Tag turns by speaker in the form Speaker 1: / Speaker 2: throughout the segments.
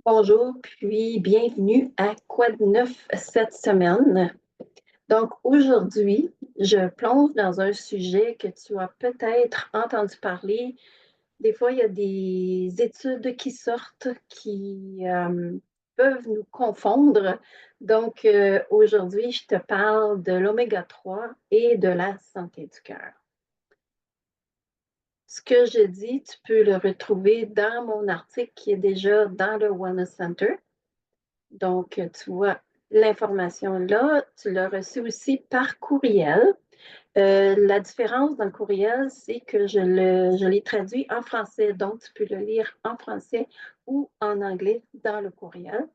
Speaker 1: Bonjour, puis bienvenue à Quoi de neuf cette semaine. Donc aujourd'hui, je plonge dans un sujet que tu as peut-être entendu parler. Des fois, il y a des études qui sortent qui peuvent nous confondre. Donc aujourd'hui, je te parle de l'oméga 3 et de la santé du cœur. Ce que je dis, tu peux le retrouver dans mon article qui est déjà dans le Wellness Center. Donc, tu vois l'information là, tu l'as reçue aussi par courriel. La différence dans le courriel, c'est que je l'ai traduit en français, donc tu peux le lire en français ou en anglais dans le courriel.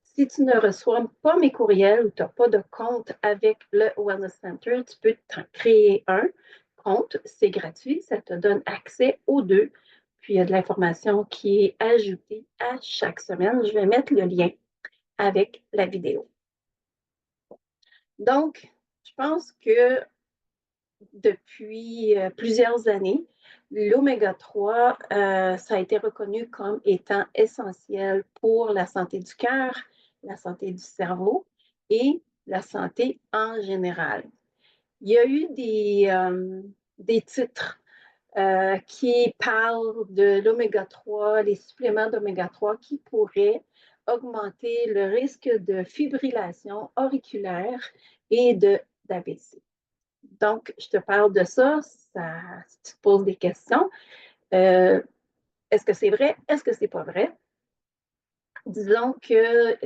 Speaker 1: Si tu ne reçois pas mes courriels ou tu n'as pas de compte avec le Wellness Center, tu peux créer un compte, c'est gratuit, ça te donne accès aux deux. Puis il y a de l'information qui est ajoutée à chaque semaine. Je vais mettre le lien avec la vidéo. Donc, je pense que depuis plusieurs années, l'oméga 3, ça a été reconnu comme étant essentiel pour la santé du cœur, la santé du cerveau et la santé en général. Il y a eu des titres qui parle de l'oméga 3, les suppléments d'oméga 3 qui pourraient augmenter le risque de fibrillation auriculaire et d'AVC. Donc, je te parle de ça, si tu te poses des questions. Euh, Est-ce que c'est vrai? Est-ce que c'est pas vrai? Disons que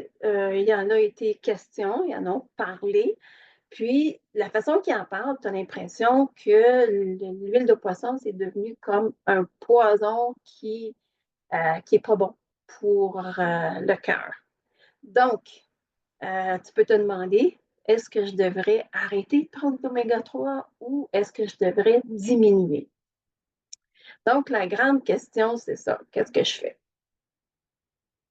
Speaker 1: il y en a été question, il y en a parlé, puis la façon qu'ils en parlent, tu as l'impression que l'huile de poisson, c'est devenu comme un poison qui est pas bon pour le cœur. Donc, tu peux te demander, est-ce que je devrais arrêter de prendre l'oméga 3 ou est-ce que je devrais diminuer? Donc, la grande question, c'est ça. Qu'est-ce que je fais?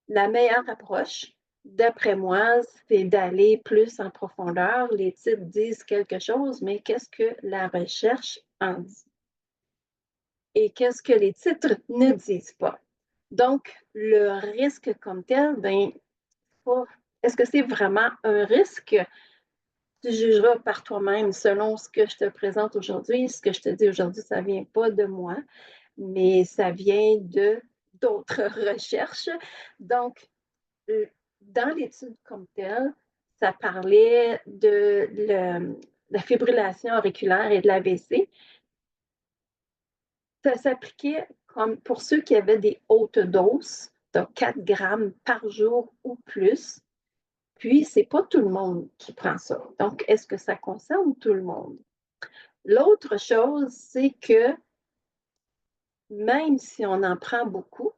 Speaker 1: La meilleure approche, d'après moi, c'est d'aller plus en profondeur. Les titres disent quelque chose, mais qu'est-ce que la recherche en dit? Et qu'est-ce que les titres ne disent pas? Donc, le risque comme tel, ben, est-ce que c'est vraiment un risque? Tu jugeras par toi-même selon ce que je te présente aujourd'hui. Ce que je te dis aujourd'hui, ça ne vient pas de moi, mais ça vient de d'autres recherches. Donc, euh, dans l'étude comme telle, ça parlait de la fibrillation auriculaire et de l'AVC. Ça s'appliquait comme pour ceux qui avaient des hautes doses, donc 4 grammes par jour ou plus. Puis, ce n'est pas tout le monde qui prend ça. Donc, est-ce que ça concerne tout le monde? L'autre chose, c'est que même si on en prend beaucoup,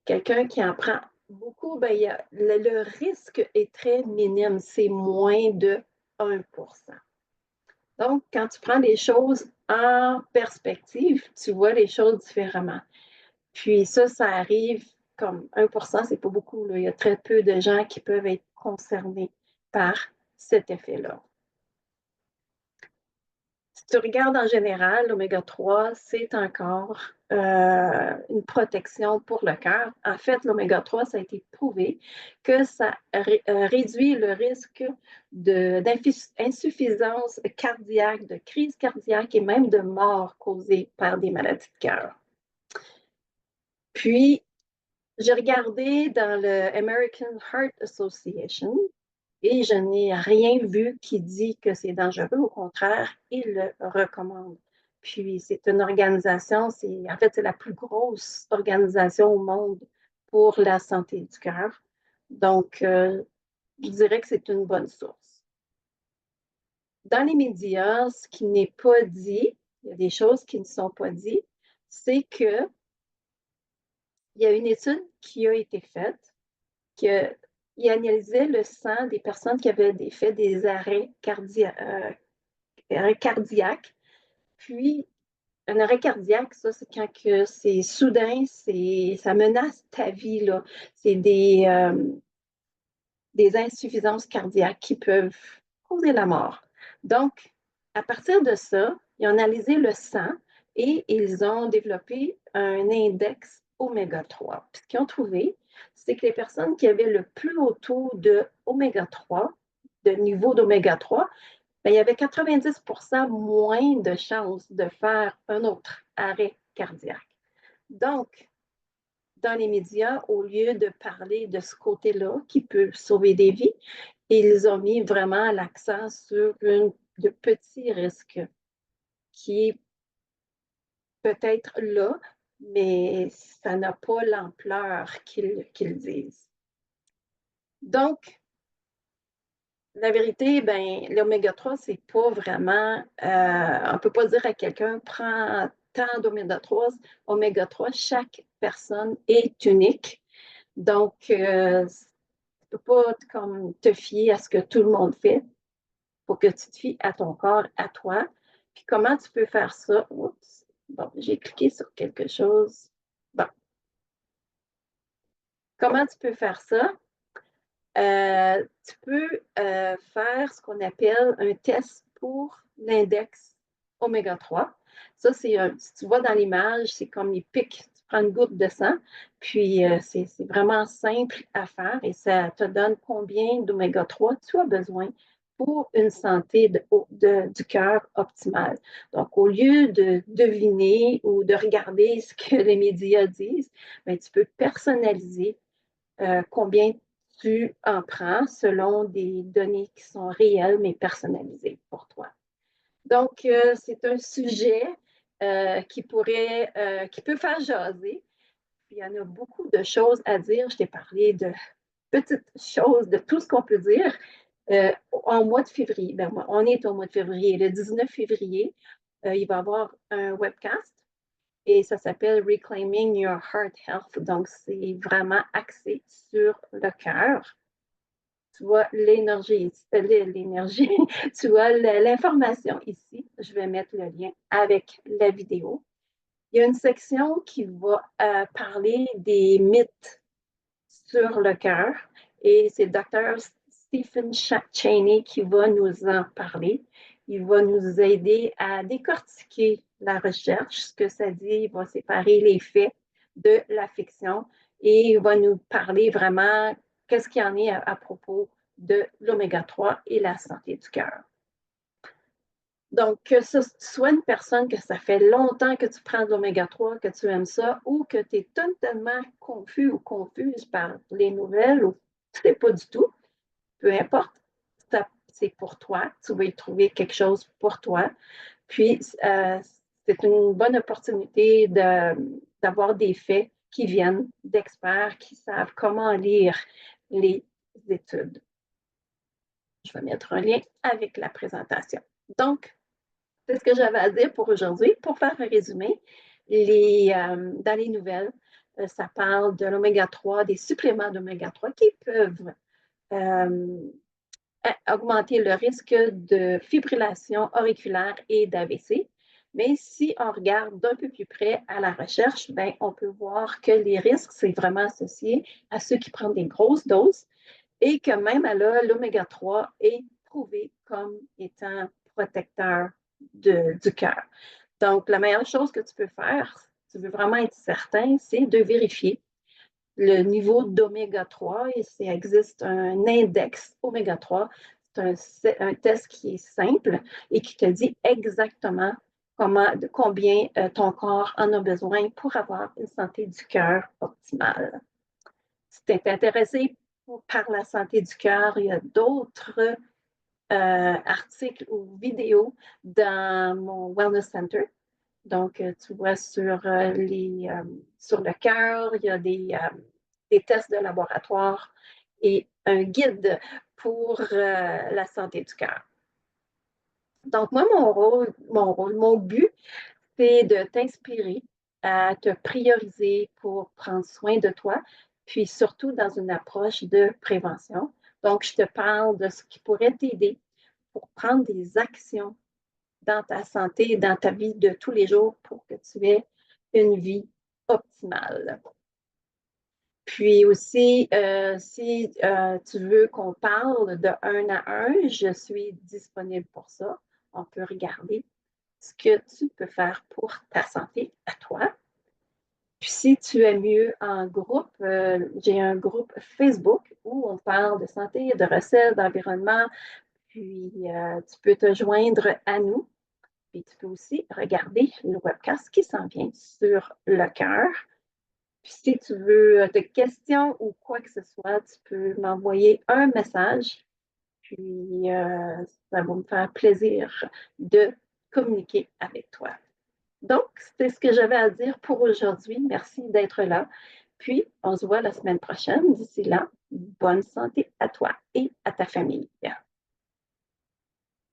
Speaker 1: quelqu'un qui en prend beaucoup, ben, le risque est très minime, c'est moins de 1%. Donc, quand tu prends les choses en perspective, tu vois les choses différemment. Puis ça arrive comme 1%, c'est pas beaucoup, là. Il y a très peu de gens qui peuvent être concernés par cet effet-là. Si tu regardes en général, l'oméga 3, c'est encore une protection pour le cœur. En fait, l'oméga 3, ça a été prouvé que ça réduit le risque d'insuffisance cardiaque, de crise cardiaque et même de mort causée par des maladies de cœur. Puis, j'ai regardé dans le American Heart Association et je n'ai rien vu qui dit que c'est dangereux. Au contraire, ils le recommandent. Puis, c'est une organisation, en fait, c'est la plus grosse organisation au monde pour la santé du cœur. Donc, je dirais que c'est une bonne source. Dans les médias, ce qui n'est pas dit, il y a des choses qui ne sont pas dites, c'est qu'il y a une étude qui a été faite qu'il analysait le sang des personnes qui avaient fait des arrêts cardiaques. Puis, un arrêt cardiaque, ça, c'est quand que c'est soudain, ça menace ta vie, là. C'est des insuffisances cardiaques qui peuvent causer la mort. Donc, à partir de ça, ils ont analysé le sang et ils ont développé un index oméga 3. Puis, ce qu'ils ont trouvé, c'est que les personnes qui avaient le plus haut taux de oméga 3, de niveau d'oméga 3, ben, il y avait 90 moins de chances de faire un autre arrêt cardiaque. Donc, dans les médias, au lieu de parler de ce côté-là qui peut sauver des vies, ils ont mis vraiment l'accent sur de petits risques qui est peut-être là, mais ça n'a pas l'ampleur qu'ils disent. Donc, la vérité, ben, l'oméga 3, c'est pas vraiment, on peut pas dire à quelqu'un, prends tant oméga 3, chaque personne est unique. Donc, tu peux pas comme, te fier à ce que tout le monde fait. Il faut que tu te fies à ton corps, à toi. Puis comment tu peux faire ça? Oups, bon, j'ai cliqué sur quelque chose. Bon, comment tu peux faire ça? Tu peux faire ce qu'on appelle un test pour l'index oméga 3. Ça, si tu vois dans l'image, c'est comme les pics. Tu prends une goutte de sang, puis c'est vraiment simple à faire et ça te donne combien d'oméga 3 tu as besoin pour une santé du cœur optimale. Donc, au lieu de deviner ou de regarder ce que les médias disent, bien, tu peux personnaliser combien tu en prends selon des données qui sont réelles mais personnalisées pour toi. Donc, c'est un sujet qui peut faire jaser. Il y en a beaucoup de choses à dire. Je t'ai parlé de petites choses, de tout ce qu'on peut dire. En mois de février, ben, on est au mois de février, le 19 février, il va y avoir un webcast et ça s'appelle Reclaiming Your Heart Health. Donc, c'est vraiment axé sur le cœur. Tu vois l'énergie, tu vois l'information ici. Je vais mettre le lien avec la vidéo. Il y a une section qui va parler des mythes sur le cœur et c'est Dr. Stephen Chaney qui va nous en parler. Il va nous aider à décortiquer la recherche, ce que ça dit. Il va séparer les faits de la fiction et il va nous parler vraiment qu'est-ce qu'il y en est à propos de l'oméga 3 et la santé du cœur. Donc, que ce soit une personne que ça fait longtemps que tu prends de l'oméga 3, que tu aimes ça, ou que tu es totalement confus ou confuse par les nouvelles, ou tu ne sais pas du tout, peu importe, c'est pour toi, tu vas y trouver quelque chose pour toi. Puis, c'est une bonne opportunité d'avoir des faits qui viennent d'experts qui savent comment lire les études. Je vais mettre un lien avec la présentation. Donc, c'est ce que j'avais à dire pour aujourd'hui. Pour faire un résumé, dans les nouvelles, ça parle de l'oméga 3, des suppléments d'oméga 3 qui peuvent augmenter le risque de fibrillation auriculaire et d'AVC. Mais si on regarde d'un peu plus près à la recherche, ben, on peut voir que les risques, c'est vraiment associé à ceux qui prennent des grosses doses et que même l'oméga 3 est prouvé comme étant protecteur du cœur. Donc, la meilleure chose que tu peux faire, si tu veux vraiment être certain, c'est de vérifier le niveau d'oméga 3. Et il existe un index oméga 3. C'est un test qui est simple et qui te dit exactement combien ton corps en a besoin pour avoir une santé du cœur optimale. Si tu es intéressé par la santé du cœur, il y a d'autres articles ou vidéos dans mon Wellness Center. Donc, tu vois sur le cœur, il y a des tests de laboratoire et un guide pour la santé du cœur. Donc, moi, mon but, c'est de t'inspirer à te prioriser pour prendre soin de toi, puis surtout dans une approche de prévention. Donc, je te parle de ce qui pourrait t'aider pour prendre des actions dans ta santé et dans ta vie de tous les jours pour que tu aies une vie optimale. Puis aussi, si tu veux qu'on parle de 1 à 1, je suis disponible pour ça. On peut regarder ce que tu peux faire pour ta santé à toi. Puis si tu es mieux en groupe, j'ai un groupe Facebook où on parle de santé, de recettes, d'environnement. Puis tu peux te joindre à nous. Puis tu peux aussi regarder le webcast qui s'en vient sur le cœur. Puis si tu veux des questions ou quoi que ce soit, tu peux m'envoyer un message. Puis ça va me faire plaisir de communiquer avec toi. Donc, c'était ce que j'avais à dire pour aujourd'hui. Merci d'être là. Puis, on se voit la semaine prochaine. D'ici là, bonne santé à toi et à ta famille.